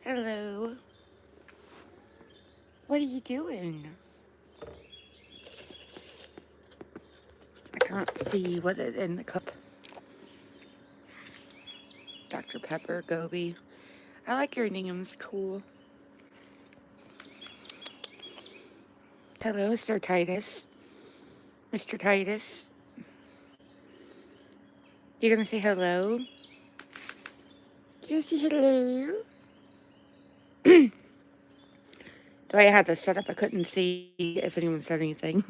Hello. What are you doing? I can't see what is in the cup. Dr. Pepper, Gobi. I like your names. Cool. Hello, Mr. Titus. Mr. Titus. You gonna say hello? You gonna say hello? The way I had this set up, I couldn't see if anyone said anything.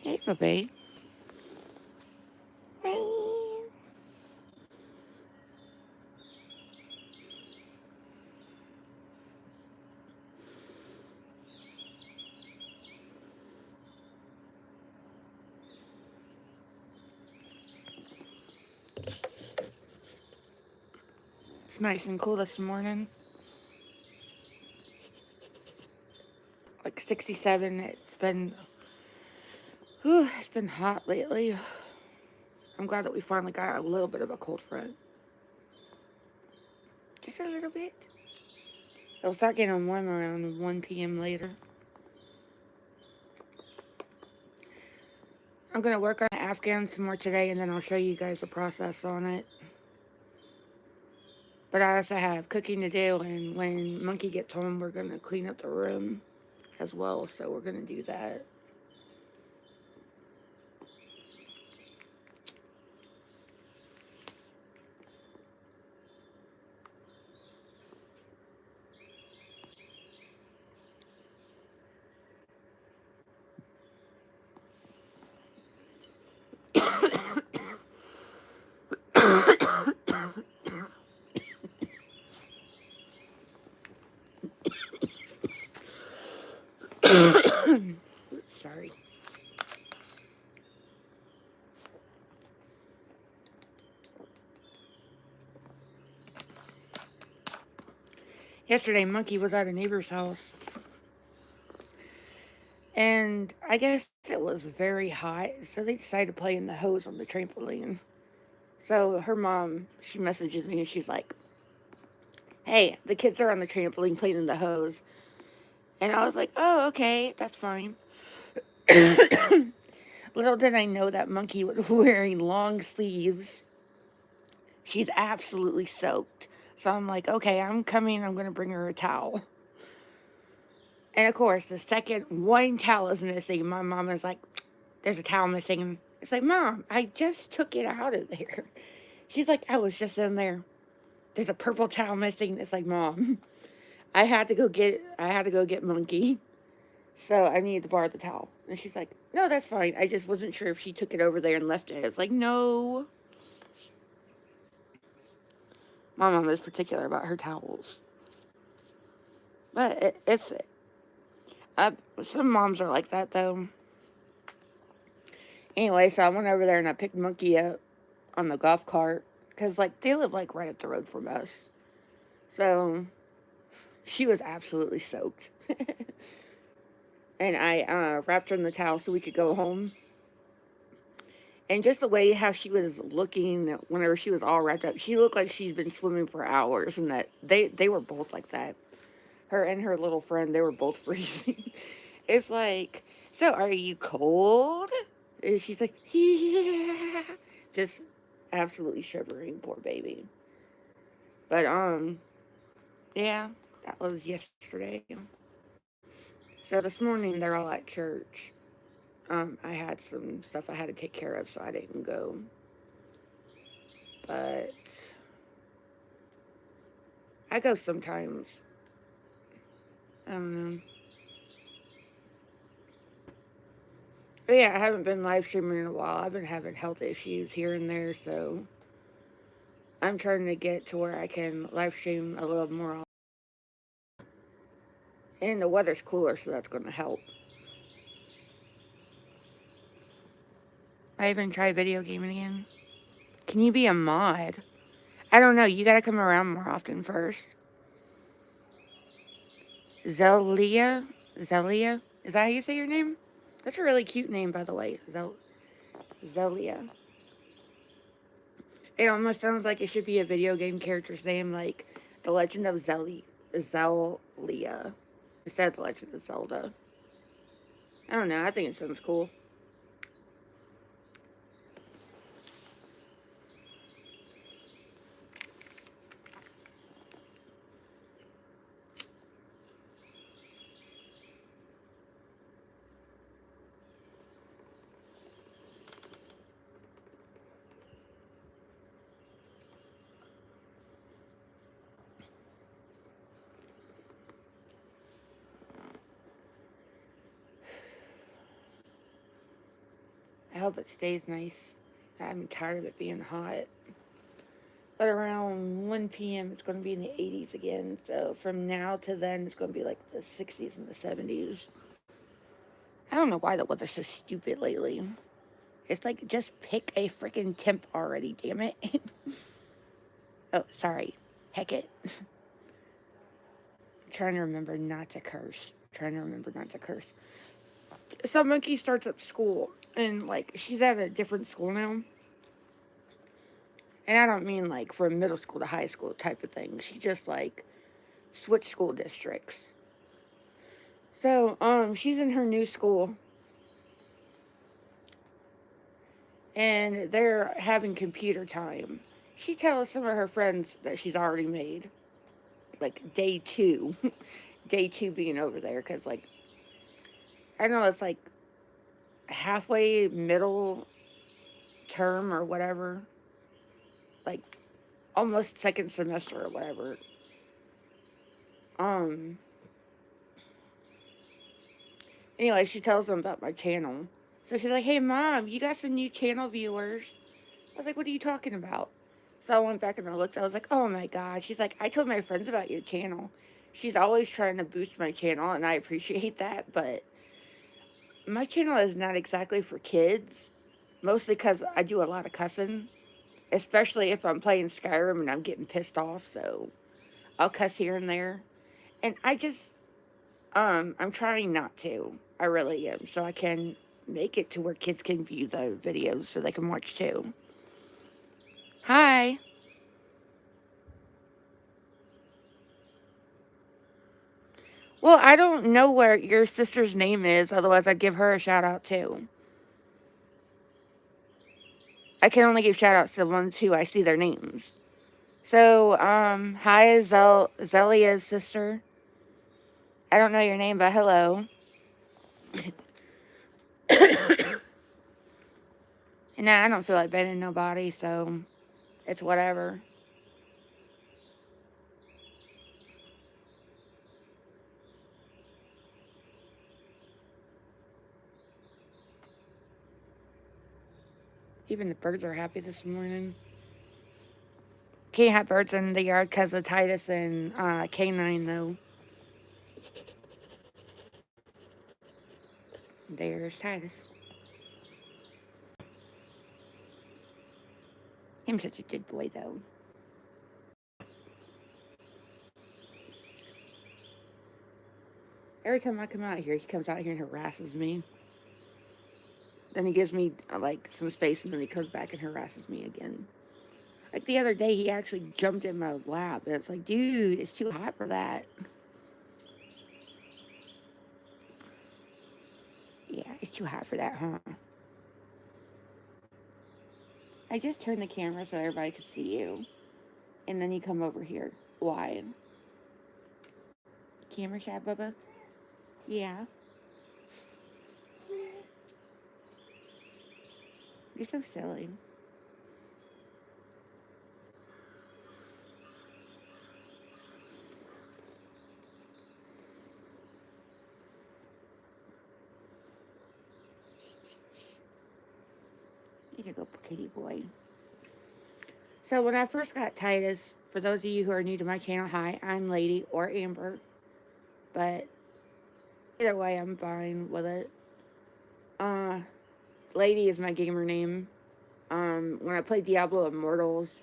Hey, puppy. It's nice and cool this morning. Like 67. It's been hot lately. I'm glad that we finally got a little bit of a cold front. Just a little bit. It'll start getting warm around 1 p.m. later. I'm going to work on Afghan some more today, and then I'll show you guys the process on it. But I also have cooking to do, and when Monkey gets home, we're going to clean up the room as well, so we're going to do that. Sorry. Yesterday, Monkey was at a neighbor's house, and I guess it was very hot, so they decided to play in the hose on the trampoline. So her mom, she messages me and she's like, "Hey, the kids are on the trampoline playing in the hose." And I was like, "Oh, okay, that's fine." Little did I know that Monkey was wearing long sleeves. She's absolutely soaked. So I'm like, okay, I'm coming. I'm going to bring her a towel. And of course, the second one towel is missing, my mom is like, there's a towel missing. It's like, Mom, I just took it out of there. She's like, I was just in there. There's a purple towel missing. It's like, Mom, I had to go get Monkey. So I needed to borrow the towel. And she's like, no, that's fine. I just wasn't sure if she took it over there and left it. It's like, no. My mom is particular about her towels. But some moms are like that, though. Anyway, so I went over there and I picked Monkey up on the golf cart. Because, like, they live, like, right up the road from us. So she was absolutely soaked. And I wrapped her in the towel so we could go home. And just the way how she was looking whenever she was all wrapped up, she looked like she's been swimming for hours, and that they were both like that. Her and her little friend, they were both freezing. It's like, so are you cold? And she's like, yeah, just absolutely shivering, poor baby. But yeah, that was yesterday. So this morning they're all at church. I had some stuff I had to take care of, so I didn't go. But I go sometimes. I don't know. But yeah, I haven't been live streaming in a while. I've been having health issues here and there, so I'm trying to get to where I can live stream a little more. And the weather's cooler, so that's going to help. I even try video gaming again. Can you be a mod? I don't know. You got to come around more often first. Zelia? Zelia? Is that how you say your name? That's a really cute name, by the way. Zelia. It almost sounds like it should be a video game character's name, like The Legend of Zellia, instead of The Legend of Zelda. I don't know. I think it sounds cool. I hope it stays nice. I'm tired of it being hot. But around 1 p.m., it's going to be in the 80s again. So from now to then, it's going to be like the 60s and the 70s. I don't know why the weather's so stupid lately. It's like, just pick a freaking temp already, damn it. Oh, sorry. Heck it. I'm trying to remember not to curse. So Monkey starts up school, and like she's at a different school now. And I don't mean like from middle school to high school type of thing. She just like switched school districts. So she's in her new school, and they're having computer time. She tells some of her friends that she's already made, like day two, day two being over there, because like I don't know, it's like halfway middle term or whatever, like almost second semester or whatever. Um. Anyway, she tells them about my channel. So she's like, "Hey, mom, you got some new channel viewers." I was like, "What are you talking about?" So I went back and I looked. I was like, "Oh my god." She's like, "I told my friends about your channel." She's always trying to boost my channel, and I appreciate that. But my channel is not exactly for kids, mostly because I do a lot of cussing, especially if I'm playing Skyrim and I'm getting pissed off. So I'll cuss here and there, and I'm trying not to. I really am, so I can make it to where kids can view the videos so they can watch too. Hi. Well, I don't know where your sister's name is, otherwise I'd give her a shout out too. I can only give shout outs to the ones who I see their names. So, hi Zelia's sister. I don't know your name, but hello. And I don't feel like bending nobody, so it's whatever. Even the birds are happy this morning. Can't have birds in the yard because of Titus and Canine, though. There's Titus. Him such a good boy, though. Every time I come out here, he comes out here and harasses me. Then he gives me like some space, and then he comes back and harasses me again. Like the other day, he actually jumped in my lap, and it's like, dude, it's too hot for that. Yeah, it's too hot for that, huh? I just turned the camera so everybody could see you, and then you come over here. Why? Camera shy, Bubba? Yeah. You're so silly. He's a good kitty boy. So when I first got Titus, for those of you who are new to my channel, hi, I'm Lady or Amber, but either way, I'm fine with it. Uh, Lady is my gamer name. When I played Diablo Immortals,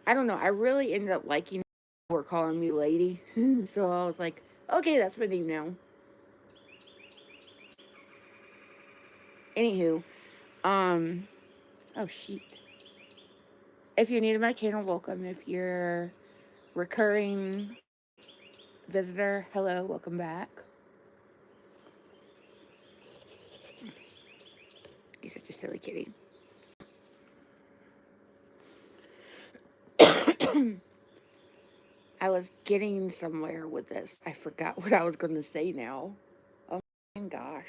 I don't know, I really ended up liking people were calling me Lady, so I was like, okay, that's my name now. Anywho, oh shit. If you're new to my channel, welcome. If you're recurring visitor, hello, welcome back. He's such a silly kitty. I was getting somewhere with this. I forgot what I was going to say now. Oh my gosh.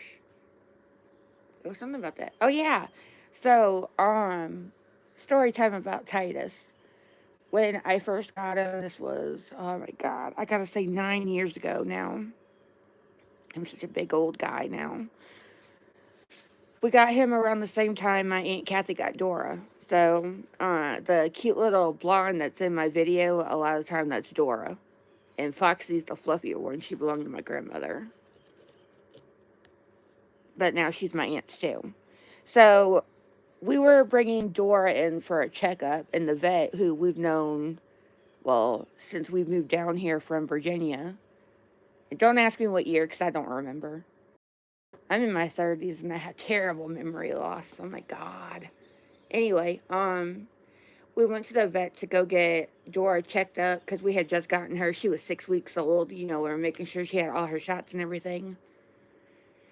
It was something about that. Oh yeah. So, story time about Titus. When I first got him, this was, oh my god, I gotta say 9 years ago now. I'm such a big old guy now. We got him around the same time my Aunt Kathy got Dora. So, the cute little blonde that's in my video, a lot of the time that's Dora. And Foxy's the fluffier one. She belonged to my grandmother. But now she's my aunt's too. So, we were bringing Dora in for a checkup, and the vet, who we've known, well, since we moved down here from Virginia. And don't ask me what year, because I don't remember. I'm in my 30s and I have terrible memory loss. Oh my god. Anyway, we went to the vet to go get Dora checked up because we had just gotten her. She was 6 weeks old. You know, we were making sure she had all her shots and everything.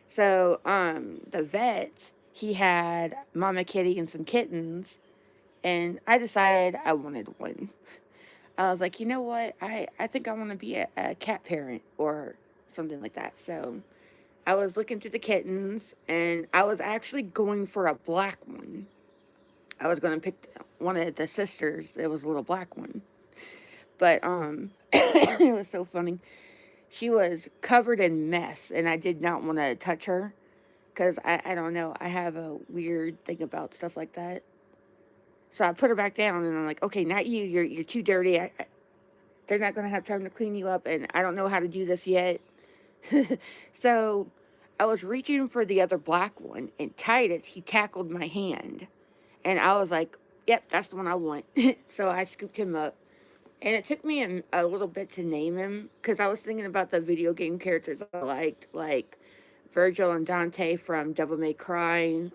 So, the vet, he had Mama Kitty and some kittens, and I decided I wanted one. I was like, you know what? I think I want to be a cat parent or something like that. So, I was looking through the kittens, and I was actually going for a black one. I was going to pick one of the sisters. There was a little black one. But it was so funny. She was covered in mess, and I did not want to touch her because I don't know. I have a weird thing about stuff like that. So I put her back down, and I'm like, okay, not you. You're too dirty. They're not going to have time to clean you up, and I don't know how to do this yet. So I was reaching for the other black one, and Titus, he tackled my hand. And I was like, yep, that's the one I want. So I scooped him up. And it took me a little bit to name him because I was thinking about the video game characters I liked, like Virgil and Dante from Devil May Cry,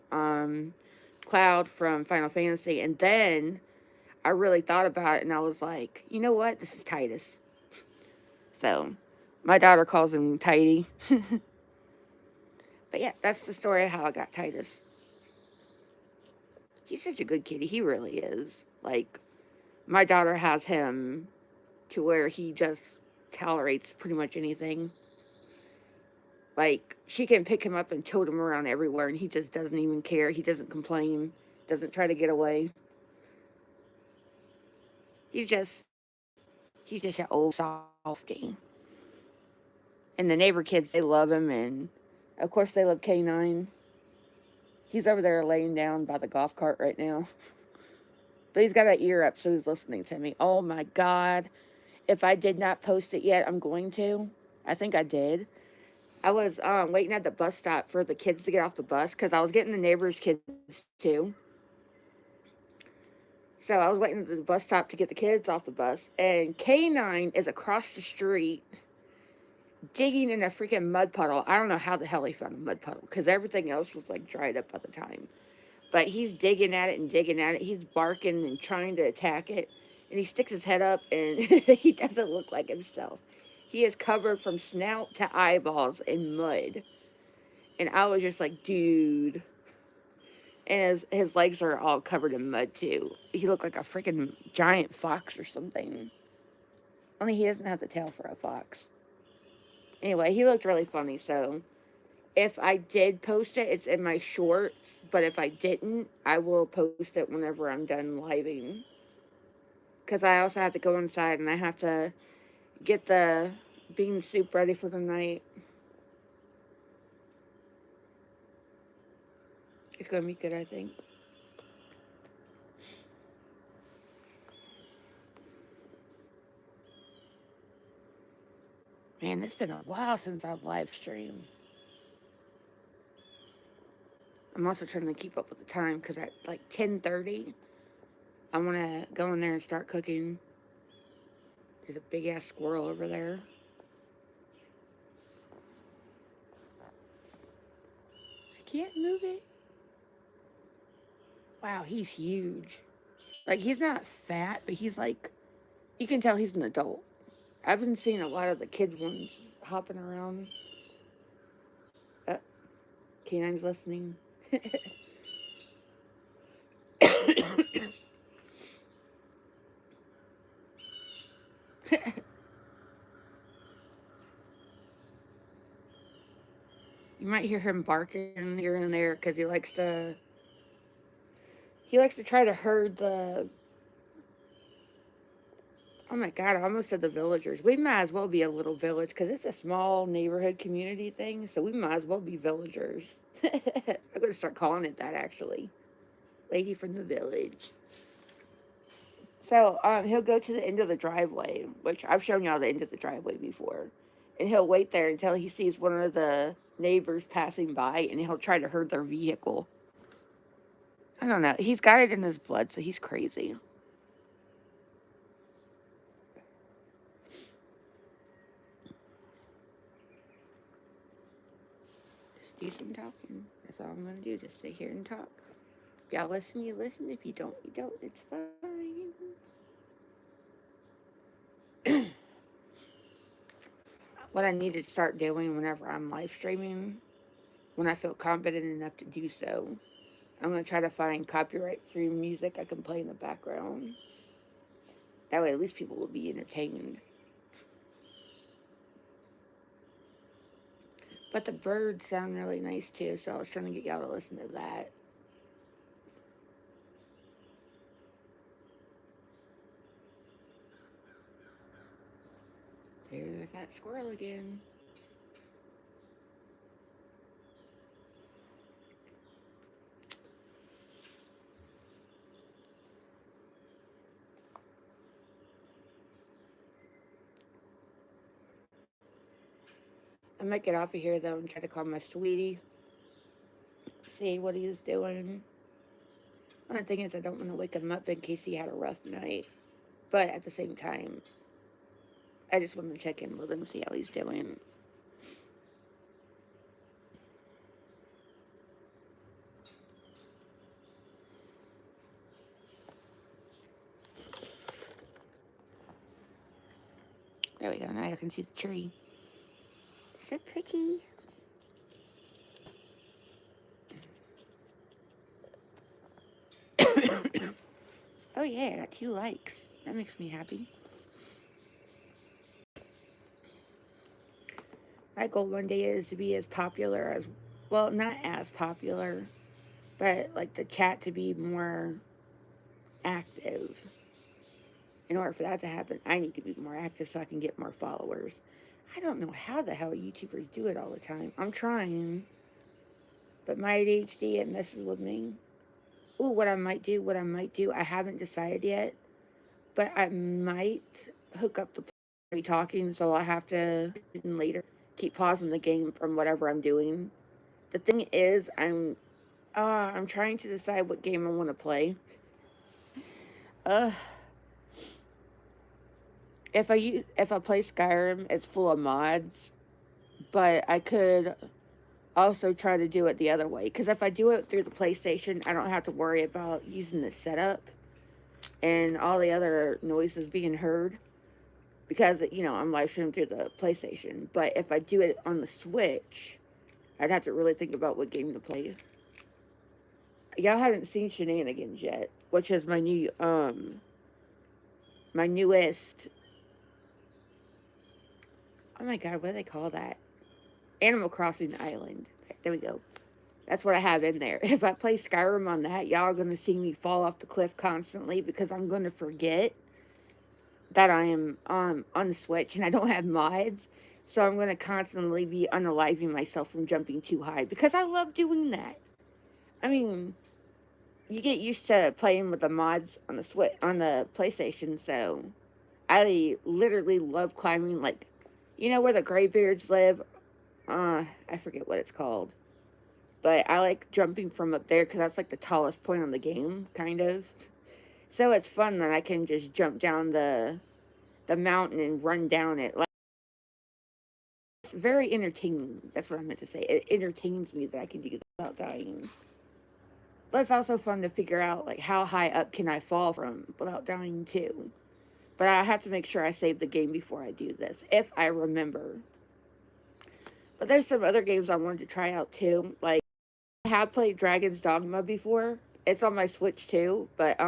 Cloud from Final Fantasy. And then I really thought about it and I was like, you know what? This is Titus. So my daughter calls him Tidy. But yeah, that's the story of how I got Titus. He's such a good kitty. He really is. Like, my daughter has him to where he just tolerates pretty much anything. Like, she can pick him up and tote him around everywhere, and he just doesn't even care. He doesn't complain, doesn't try to get away. He's just, he's just an old softy. And the neighbor kids, they love him, and of course they love K9. He's over there laying down by the golf cart right now. But he's got an ear up, so he's listening to me. Oh my god. If I did not post it yet, I'm going to. I think I did. I was waiting at the bus stop for the kids to get off the bus because I was getting the neighbors' kids too. So I was waiting at the bus stop to get the kids off the bus, and K9 is across the street digging in a freaking mud puddle. I don't know how the hell he found a mud puddle because everything else was like dried up by the time. But he's digging at it and digging at it. He's barking and trying to attack it, and he sticks his head up, and he doesn't look like himself. He is covered from snout to eyeballs in mud. And I was just like, dude. And his legs are all covered in mud too. He looked like a freaking giant fox or something. Only he doesn't have the tail for a fox. Anyway, he looked really funny. So if I did post it, it's in my shorts. But if I didn't, I will post it whenever I'm done living. Because I also have to go inside and I have to get the bean soup ready for the night. It's going to be good, I think. Man, it's been a while since I've live streamed. I'm also trying to keep up with the time because at like 10:30, I want to go in there and start cooking. There's a big ass squirrel over there. I can't move it. Wow, he's huge. Like, he's not fat, but he's like, you can tell he's an adult. I've been seeing a lot of the kids ones hopping around. Uh, Canine's listening. You might hear him barking here and there because he likes to try to herd the. Oh my god! I almost said the villagers. We might as well be a little village because it's a small neighborhood community thing. So we might as well be villagers. I'm gonna start calling it that actually. Lady from the village. So he'll go to the end of the driveway, which I've shown y'all the end of the driveway before, and he'll wait there until he sees one of the neighbors passing by, and he'll try to herd their vehicle. I don't know. He's got it in his blood, so he's crazy. Just do some talking. That's all I'm gonna do. Just sit here and talk. If y'all listen, you listen. If you don't, you don't. It's fine. What I need to start doing whenever I'm live streaming, when I feel confident enough to do so, I'm gonna try to find copyright free music I can play in the background. That way, at least people will be entertained. But the birds sound really nice too, so I was trying to get y'all to listen to that. There's that squirrel again. I might get off of here though and try to call my sweetie, see what he's doing. One thing is, I don't want to wake him up in case he had a rough night. But at the same time, I just want to check in with him, see how he's doing. There we go. Now I can see the tree. So pretty. Oh yeah, I got 2 likes. That makes me happy. My goal one day is to be as popular as, well, not as popular, but like the chat to be more active. In order for that to happen, I need to be more active so I can get more followers. I don't know how the hell YouTubers do it all the time. I'm trying, but my ADHD, it messes with me. Ooh, what I might do, I haven't decided yet, but I might hook up the play talking, so I'll have to later keep pausing the game from whatever I'm doing. The thing is, I'm trying to decide what game I want to play. Uh, if I play Skyrim, it's full of mods, but I could also try to do it the other way. Because if I do it through the PlayStation, I don't have to worry about using the setup and all the other noises being heard. Because, I'm live streaming through the PlayStation. But if I do it on the Switch, I'd have to really think about what game to play. Y'all haven't seen Shenanigans yet, which is my newest. Oh my god, what do they call that? Animal Crossing Island. There we go. That's what I have in there. If I play Skyrim on that, y'all are going to see me fall off the cliff constantly because I'm going to forget that I am on the Switch and I don't have mods. So I'm going to constantly be unaliving myself from jumping too high because I love doing that. I mean, you get used to playing with the mods on the Switch on the PlayStation, so I literally love climbing, like, where the Greybeards live. I forget what it's called, but I like jumping from up there because that's like the tallest point on the game, kind of. So it's fun that I can just jump down the mountain and run down it. Like, it's very entertaining. That's what I meant to say. It entertains me that I can do that without dying. But it's also fun to figure out like how high up can I fall from without dying too. But I have to make sure I save the game before I do this, if I remember. But there's some other games I wanted to try out too. Like I have played Dragon's Dogma before. It's on my Switch too, but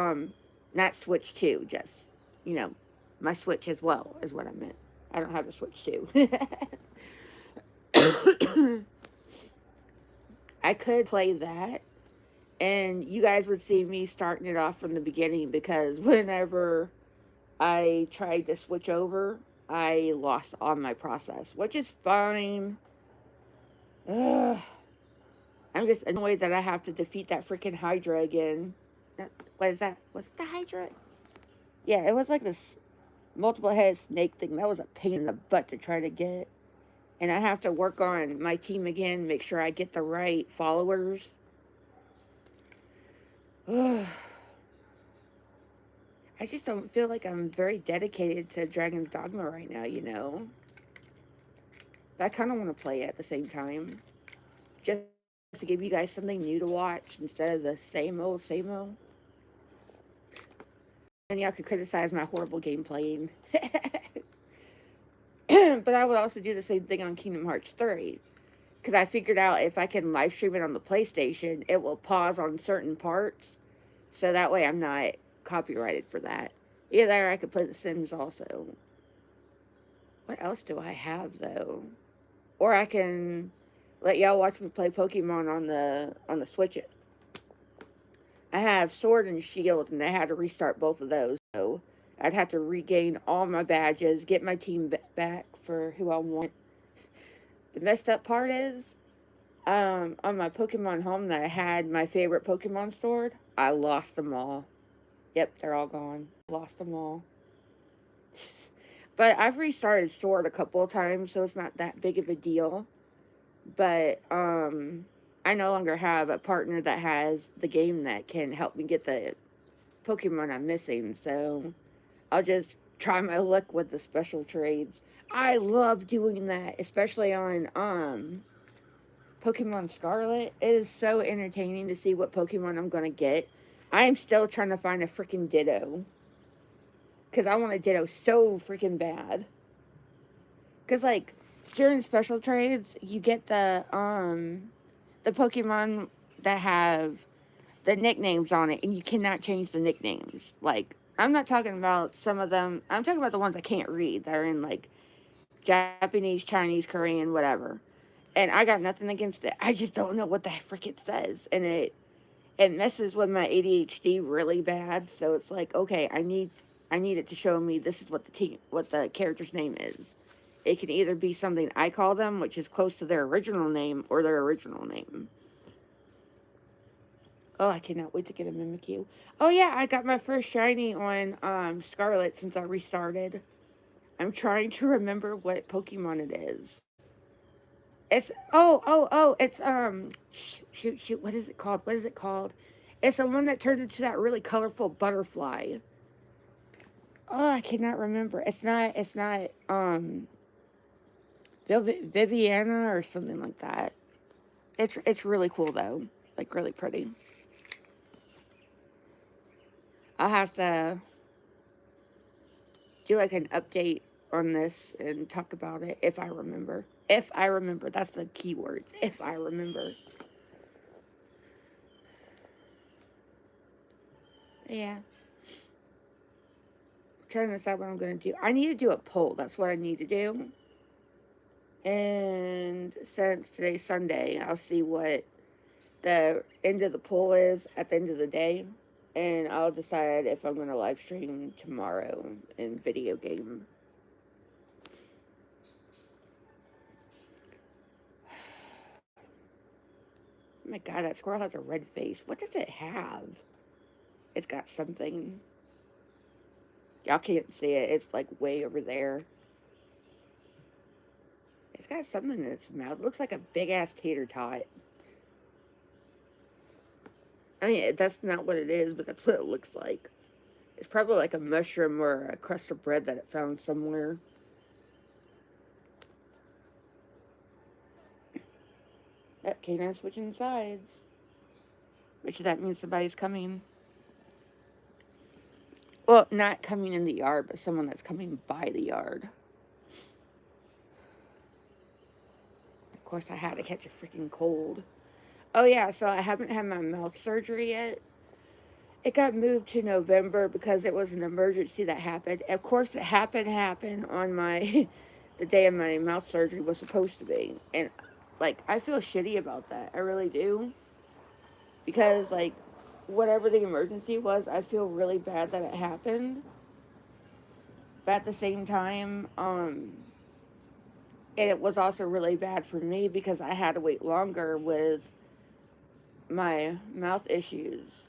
not Switch 2, just you know, my Switch as well is what I meant. I don't have a Switch 2. I could play that and you guys would see me starting it off from the beginning because whenever I tried to switch over, I lost on my process, which is fine. Ugh. I'm just annoyed that I have to defeat that freaking Hydra again. What is that? What's the Hydra? Yeah, it was like this multiple headed snake thing. That was a pain in the butt to try to get. And I have to work on my team again, make sure I get the right followers. Ugh. I just don't feel like I'm very dedicated to Dragon's Dogma right now, you know? But I kind of want to play it at the same time. Just to give you guys something new to watch instead of the same old, same old. And y'all could criticize my horrible game playing. But I would also do the same thing on Kingdom Hearts 3. Because I figured out if I can live stream it on the PlayStation, it will pause on certain parts. So that way I'm not copyrighted for that. Either I could play The Sims also. What else do I have though? Or I can let y'all watch me play Pokemon on the Switch. I have Sword and Shield, and I had to restart both of those. So I'd have to regain all my badges, get my team back for who I want. The messed up part is, on my Pokemon Home that I had my favorite Pokemon stored, I lost them all. Yep, they're all gone. Lost them all. But I've restarted Sword a couple of times, so it's not that big of a deal. But I no longer have a partner that has the game that can help me get the Pokemon I'm missing, so I'll just try my luck with the special trades. I love doing that, especially on Pokemon Scarlet. It is so entertaining to see what Pokemon I'm gonna get. I am still trying to find a freaking Ditto. Cause I want a Ditto so freaking bad. Cause like during special trades, you get the Pokemon that have the nicknames on it, and you cannot change the nicknames. Like, I'm not talking about some of them. I'm talking about the ones I can't read that are in like Japanese, Chinese, Korean, whatever. And I got nothing against it. I just don't know what the frick it says, and it messes with my ADHD really bad. So it's like, okay, I need it to show me this is what the character's name is. It can either be something I call them, which is close to their original name, or their original name. Oh, I cannot wait to get a Mimikyu. Oh yeah, I got my first shiny on Scarlet since I restarted. I'm trying to remember what Pokemon it is. It's it's shoot, what is it called? What is it called? It's the one that turns into that really colorful butterfly. Oh, I cannot remember. It's not Viviana or something like that. It's really cool though. Like really pretty. I'll have to do like an update on this and talk about it if I remember. If I remember, that's the keywords. If I remember. Yeah. I'm trying to decide what I'm gonna do. I need to do a poll. That's what I need to do. And since today's Sunday, I'll see what the end of the poll is at the end of the day. And I'll decide if I'm gonna live stream tomorrow in video game. Oh my god, that squirrel has a red face. What does it have? It's got something. Y'all can't see it. It's like way over there. It's got something in its mouth. It looks like a big ass tater tot. I mean, that's not what it is, but that's what it looks like. It's probably like a mushroom or a crust of bread that it found somewhere. That canine switching sides. which that means somebody's coming. Well, not coming in the yard, but someone that's coming by the yard. Of course, I had to catch a freaking cold. Oh, yeah, so I haven't had my mouth surgery yet. It got moved to November because it was an emergency that happened. Of course, it happened on my the day of my mouth surgery was supposed to be, and like I feel shitty about that. I really do because like whatever the emergency was, I feel really bad that it happened. But at the same time, and it was also really bad for me because I had to wait longer with my mouth issues.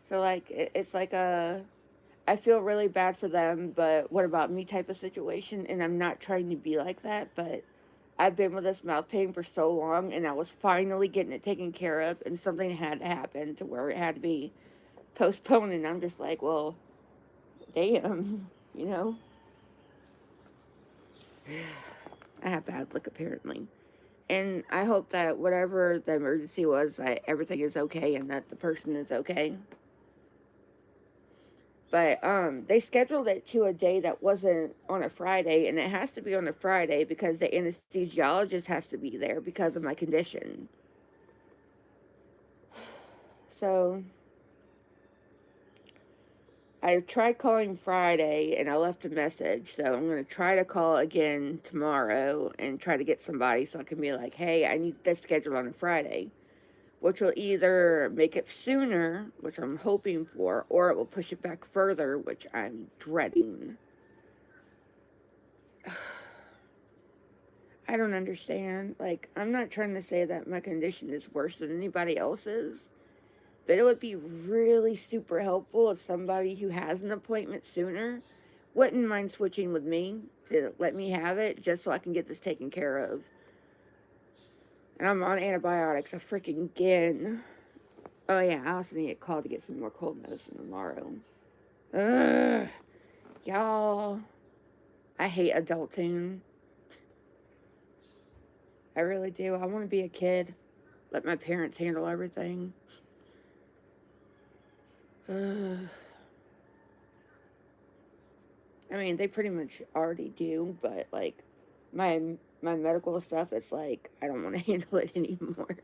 So like it's like a I feel really bad for them, but what about me type of situation. And I'm not trying to be like that, but I've been with this mouth pain for so long and I was finally getting it taken care of and something had to happen to where it had to be postponed. And I'm just like, well, damn, you know? I have bad luck apparently. And I hope that whatever the emergency was, that everything is okay and that the person is okay. But they scheduled it to a day that wasn't on a Friday, and it has to be on a Friday because the anesthesiologist has to be there because of my condition. So I tried calling Friday and I left a message. So I'm going to try to call again tomorrow and try to get somebody so I can be like, hey, I need this scheduled on a Friday, which will either make it sooner, which I'm hoping for, or it will push it back further, which I'm dreading. I don't understand. Like, I'm not trying to say that my condition is worse than anybody else's, but it would be really super helpful if somebody who has an appointment sooner wouldn't mind switching with me to let me have it just so I can get this taken care of. And I'm on antibiotics a freaking again. Oh, yeah, I also need a call to get some more cold medicine tomorrow. Ugh, y'all. I hate adulting. I really do. I want to be a kid. Let my parents handle everything. Ugh. I mean, they pretty much already do, but like my my medical stuff, it's like I don't want to handle it anymore.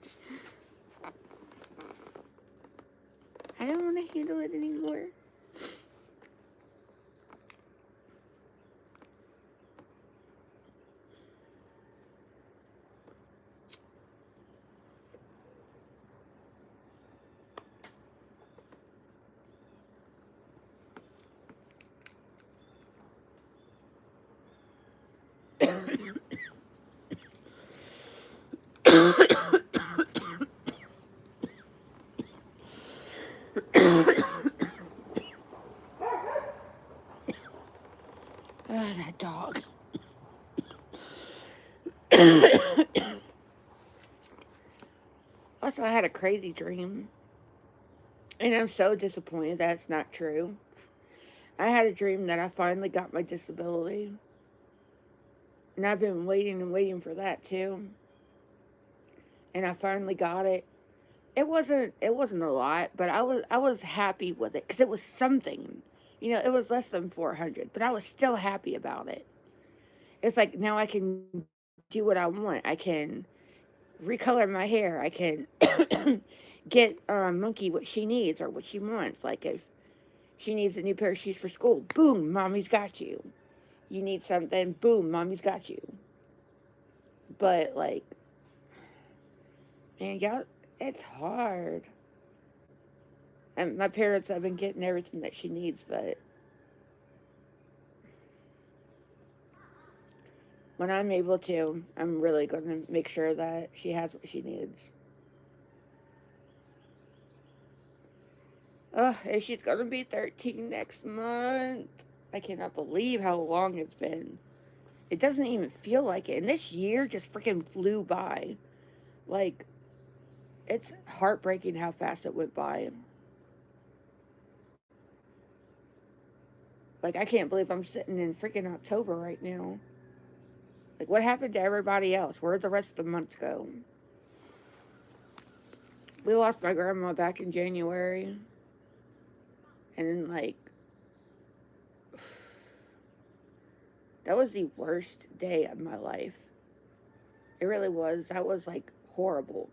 I don't want to handle it anymore. That dog. Also, I had a crazy dream, and I'm so disappointed that it's not true. I had a dream that I finally got my disability, and I've been waiting and waiting for that too. And I finally got it. It wasn't a lot, but I was happy with it because it was something. You know, it was less than 400, but I was still happy about it. It's like now I can do what I want. I can recolor my hair. I can get Monkey what she needs or what she wants. Like if she needs a new pair of shoes for school, boom, mommy's got you. You need something, boom, mommy's got you. But like, man, y'all, it's hard. And my parents have been getting everything that she needs, but when I'm able to, I'm really going to make sure that she has what she needs. Oh, and she's going to be 13 next month. I cannot believe how long it's been. It doesn't even feel like it. And this year just freaking flew by. Like, it's heartbreaking how fast it went by. Like, I can't believe I'm sitting in freaking October right now. Like, what happened to everybody else? Where'd the rest of the months go? We lost my grandma back in January, and then, like, that was the worst day of my life. It really was. That was, like, horrible.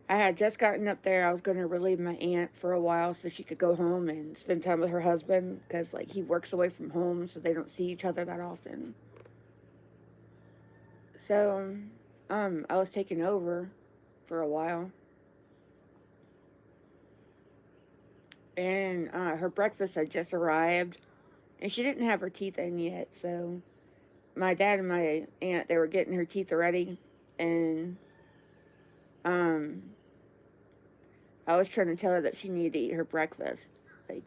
I had just gotten up there. I was going to relieve my aunt for a while so she could go home and spend time with her husband because, like, he works away from home, so they don't see each other that often. So, I was taking over for a while, and her breakfast had just arrived, and she didn't have her teeth in yet. So, my dad and my aunt, they were getting her teeth ready, and um, I was trying to tell her that she needed to eat her breakfast. Like,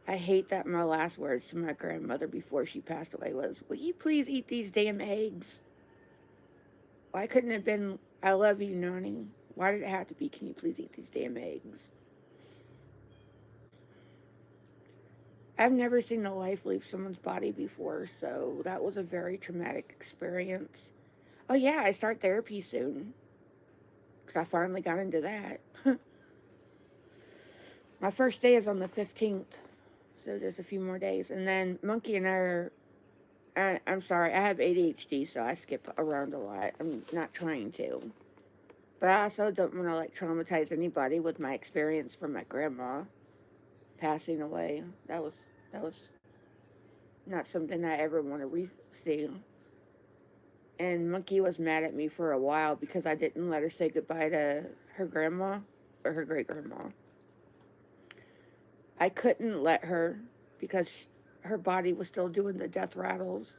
I hate that my last words to my grandmother before she passed away was, "Will you please eat these damn eggs?" Why couldn't it have been, "I love you, Nani"? Why did it have to be, "Can you please eat these damn eggs"? I've never seen the life leave someone's body before, so that was a very traumatic experience. Oh, yeah, I start therapy soon because I finally got into that. My first day is on the 15th, so just a few more days. And then Monkey and I are, I'm sorry, I have ADHD, so I skip around a lot. I'm not trying to. But I also don't want to, like, traumatize anybody with my experience from my grandma passing away. That was not something I ever want to see. And Monkey was mad at me for a while because I didn't let her say goodbye to her grandma or her great grandma. I couldn't let her because her body was still doing the death rattles,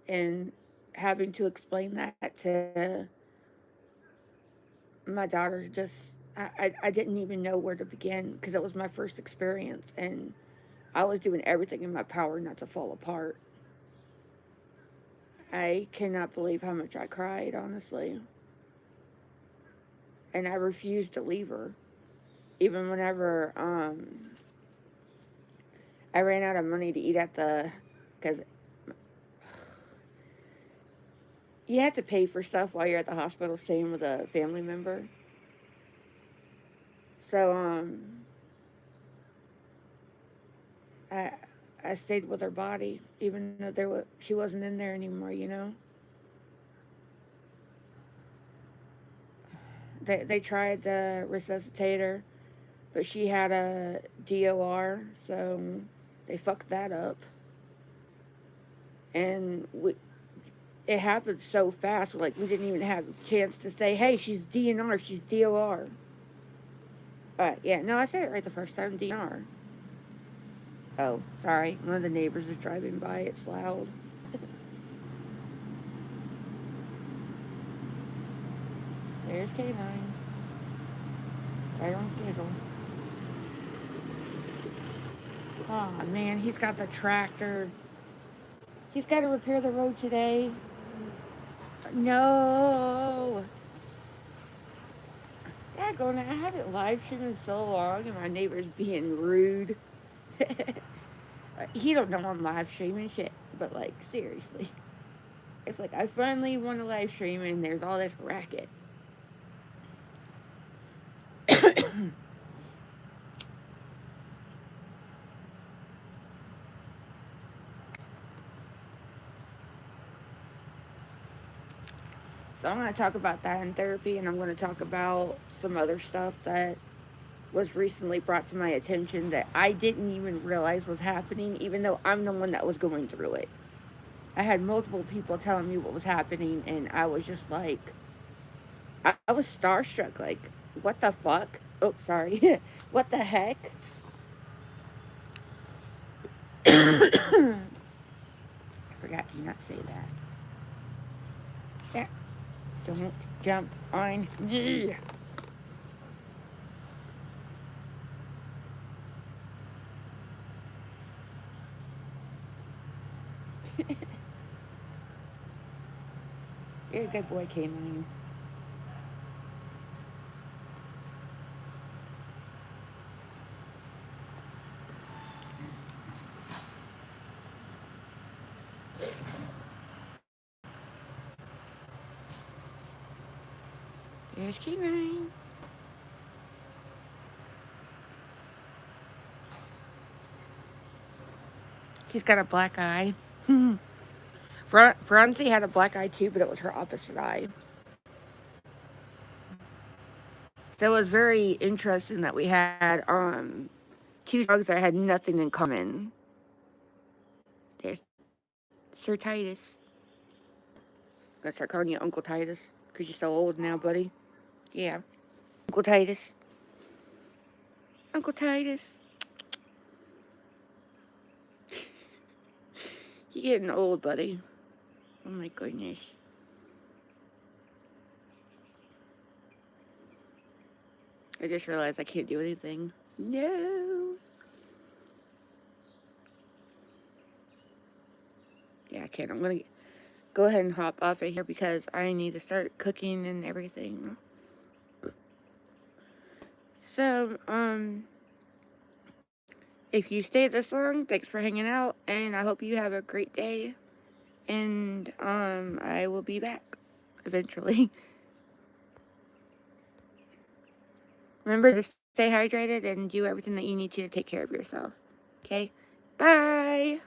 and having to explain that to my daughter, just I didn't even know where to begin because it was my first experience, and I was doing everything in my power not to fall apart. I cannot believe how much I cried, honestly. And I refused to leave her. Even whenever I ran out of money to eat at the, because you have to pay for stuff while you're at the hospital staying with a family member. So I I stayed with her body, even though she wasn't in there anymore. They tried to resuscitate her, but she had a DOR, so they fucked that up. And it happened so fast, like we didn't even have a chance to say, "Hey, she's DNR, she's DOR." Yeah, no, I said it right the first time, DNR. Oh, sorry, one of the neighbors is driving by. It's loud. There's K9, right on schedule. Oh man, he's got the tractor. He's got to repair the road today. No. Daggone it, I haven't live streamed in so long and my neighbor's being rude. He don't know I'm live streaming shit, but like seriously. It's like I finally want to live stream and there's all this racket. So I'm going to talk about that in therapy, and I'm going to talk about some other stuff that was recently brought to my attention that I didn't even realize was happening, even though I'm the one that was going through it. I had multiple people telling me what was happening, and I was just like, I was starstruck. Like, what the fuck? Oh, sorry. What the heck? I forgot to not say that. Yeah, don't jump on me. You're a good boy, K9. There's K9. He's got a black eye. Francie had a black eye too, but it was her opposite eye. So it was very interesting that we had two dogs that had nothing in common. There's Sir Titus. I'm gonna start calling you Uncle Titus because you're so old now, buddy. Yeah, Uncle Titus. Uncle Titus. You're getting old, buddy. Oh my goodness. I just realized I can't do anything. No. Yeah, I can't. I'm gonna go ahead and hop off of here because I need to start cooking and everything. So, if you stayed this long, thanks for hanging out, and I hope you have a great day. And, I will be back eventually. Remember to stay hydrated and do everything that you need to take care of yourself. Okay? Bye!